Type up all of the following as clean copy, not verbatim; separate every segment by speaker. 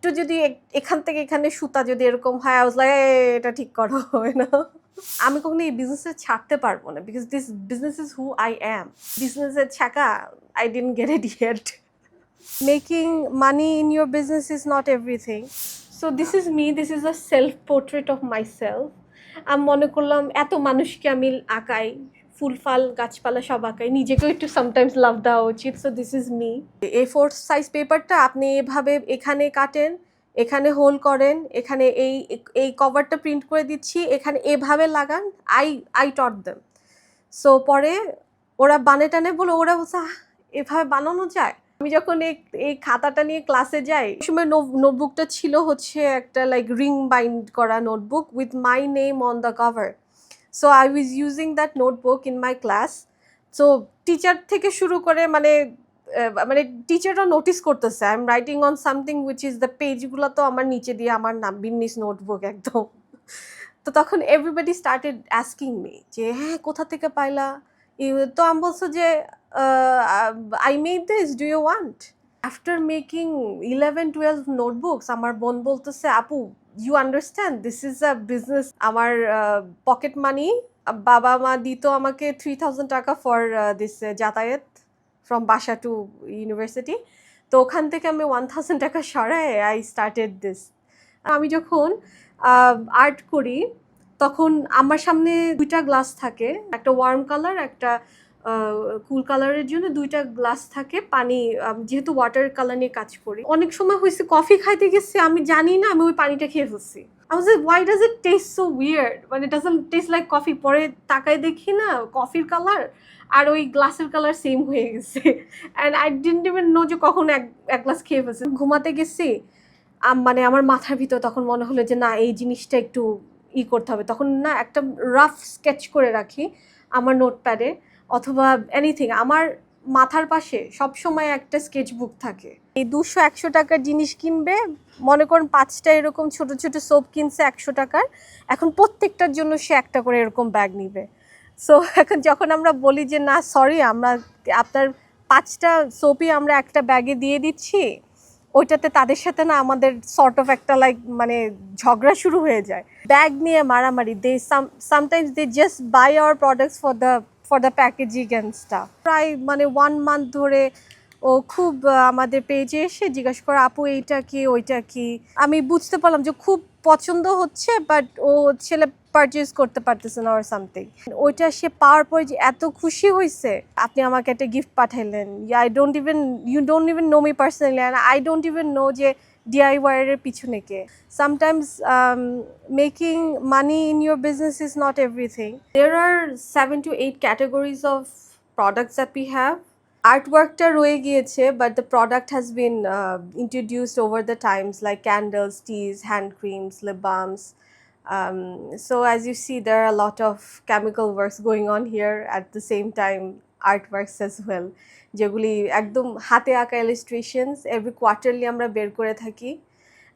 Speaker 1: একটু যদি এখান থেকে এখানে সুতা যদি এরকম হয়, I was like, এটা ঠিক করো না। আমি কখনো এই বিজনেসে ছাড়তে পারবো না, because this business is who I am. বিজনেসের ছাকা I didn't get it yet. Making money in your business is not everything. So this is me, this is a self portrait of myself. আমি মনে করলাম এত মানুষকে আমি আঁকাই, ফুল ফাল গাছপালা সব আঁকাই, নিজেকেও একটু সামটাইমস লাভ দেওয়া উচিত। So this is me. A4 size পেপারটা আপনি এভাবে এখানে কাটেন, এখানে হোল করেন, এখানে এই কভারটা প্রিন্ট করে দিচ্ছি, এখানে এভাবে লাগান। I taught them. সো পরে ওরা টানে বলে, ওরা বলছে এভাবে বানানো যায়। আমি যখন এই খাতাটা নিয়ে ক্লাসে যাই, ওই সময় নোটবুকটা ছিল হচ্ছে একটা লাইক রিং বাইন্ড করা notebook with my name on the cover. So I was using that notebook in my class. So teacher থেকে শুরু করে মানে টিচাররা নোটিস করতেছে I am writing on something which is the পেজগুলো তো আমার নিচে দিয়ে আমার নাম, বিন্নিস নোটবুক একদম। তো তখন এভরিবডি স্টার্টেড অ্যাস্কিং মি যে হ্যাঁ কোথা থেকে পাইলা। তো আমি বলছো যে I made this, do you want. After making 11-12 notebooks আমার বোন বলতেছে আপু you understand this is a business. আমার পকেট মানি বাবা মা দিত আমাকে 3,000 টাকা ফর দিস যাতায়াত ফ্রম বাসা টু ইউনিভার্সিটি। তো ওখান থেকে আমি 1,000 টাকা সরাই আই স্টার্টেড দিস। আমি যখন আর্ট করি তখন আমার সামনে দুইটা গ্লাস থাকে, একটা ওয়ার্ম কালার, একটা কুল কালারের জন্য দুইটা গ্লাস থাকে পানি, যেহেতু ওয়াটার কালার নিয়ে কাজ করি। অনেক সময় হয়েছে কফি খাইতে গেছি, আমি জানি না আমি ওই পানিটা খেয়ে ফেলছি। I was like, why does it taste so weird? When it doesn't taste like coffee, পরে তাকায় দেখি না কফির কালার আর ওই গ্লাসের কালার সেম হয়ে গেছে। And I didn't even know যে কখন এক গ্লাস খেয়ে ফেলছে। ঘুমাতে গেছি, মানে আমার মাথার ভিতর তখন মনে হলো যে না এই জিনিসটা একটু করতে হবে। তখন না একটা রাফ স্কেচ করে রাখি আমার নোটপ্যাডে অথবা এনিথিং। আমার মাথার পাশে সবসময় একটা স্কেচ বুক থাকে। এই 200-100 টাকার জিনিস কিনবে, মনে করুন 5টা এরকম ছোট ছোট সোপ কিনছে 100 টাকার, এখন প্রত্যেকটার জন্য সে একটা করে এরকম ব্যাগ নিবে। সো এখন যখন আমরা বলি যে না সরি, আমরা আপনার 5টা সোপই আমরা একটা ব্যাগে দিয়ে দিচ্ছি, ওইটাতে তাদের সাথে না আমাদের সর্ট অফ একটা লাইক মানে ঝগড়া শুরু হয়ে যায়, ব্যাগ নিয়ে মারামারি। They sometimes they just buy our products for the packaging and stuff. প্রায় মানে 1 মান্থ ধরে ও খুব আমাদের পেজে এসে জিজ্ঞাসা করে আপু এইটা কি ওইটা কি। আমি বুঝতে পারলাম যে খুব পছন্দ হচ্ছে, বাট ও ছেলে পারচেজ করতে পারতেছে না আর সামথিং। ওইটা সে পাওয়ার পরে যে এত খুশি হয়েছে, আপনি আমাকে একটা গিফট পাঠাইলেন। You don't even know me personally and I don't even know যে DIY এর পিছনে কে। Sometimes making money in your business is not everything. There are 7 to 8 categories of products that we have. Artworkটা রয়ে গিয়েছে, but the product has been introduced over the times, like candles, teas, hand creams, lip balms. So as you see, there are a lot of chemical works going on here at the same time, artworks as well, যেগুলি একদম হাতে আঁকা illustrations every quarterly আমরা বের করে থাকি।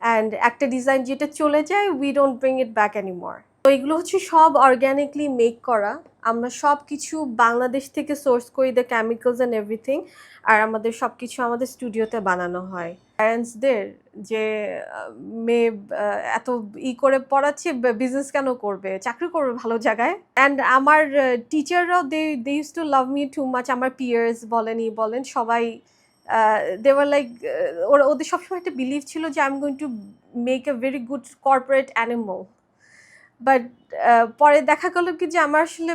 Speaker 1: And একটা design যেটা চলে যায়, we don't bring it back anymore. তো এগুলো হচ্ছে সব অর্গ্যানিকলি মেক করা। আমরা সব কিছু বাংলাদেশ থেকে সোর্স করি, দ্য কেমিক্যালস অ্যান্ড এভরিথিং। আর আমাদের সব কিছু আমাদের স্টুডিওতে বানানো হয়। প্যারেন্টসদের যে মেয়ে এত করে পড়াচ্ছি, বিজনেস কেন করবে, চাকরি করবে ভালো জায়গায়। অ্যান্ড আমার টিচাররাও they use to love me too much. আমার পিয়ার্স বলেন সবাই they were like ওদের সবসময় একটা বিলিভ ছিল যে I am going to make a very good corporate animal. But পরে দেখা গেল কি যে আমার আসলে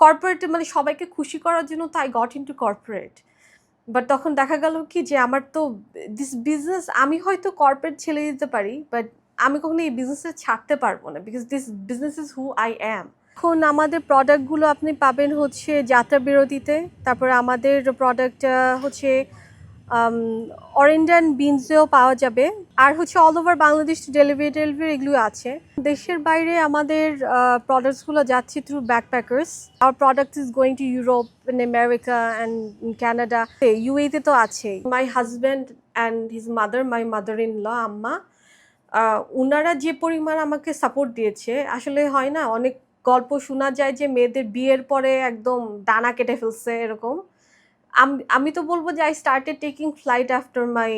Speaker 1: কর্পোরেট মানে সবাইকে খুশি করার জন্য তো I got into corporate. But তখন দেখা গেল কি যে আমার তো দিস বিজনেস, আমি হয়তো কর্পোরেট ছেড়ে দিতে পারি, বাট আমি কখনো এই বিজনেসে ছাড়তে পারবো না, because this business is who I am. এখন আমাদের প্রোডাক্টগুলো আপনি পাবেন হচ্ছে যাত্রা বিরতিতে, তারপরে আমাদের প্রোডাক্ট হচ্ছে অরেঞ্জান বিনসেও পাওয়া যাবে, আর হচ্ছে অল ওভার বাংলাদেশ ডেলিভারি এগুলো আছে। দেশের বাইরে আমাদের প্রোডাক্টসগুলো যাচ্ছে through backpackers. Our product is going to Europe, in America and Canada, UAE-তে তো আছেই। My husband and his mother, my mother in law, আম্মা, ওনারা যে পরিমাণ আমাকে সাপোর্ট দিয়েছে, আসলে হয় না অনেক গল্প শোনা যায় যে মেয়েদের বিয়ের পরে একদম ডানা কেটে ফেলছে এরকম। আমি তো বলবো যে I started taking flight after my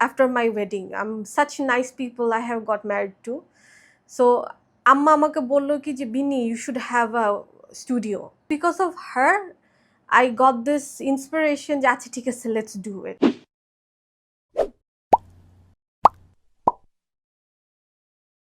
Speaker 1: after my wedding. Such nice people I have got married to. So আম্মা আমাকে বললো কি যে বিনি you should have a studio. Because of her I got this inspiration যে আচ্ছা ঠিক আছে let's do it.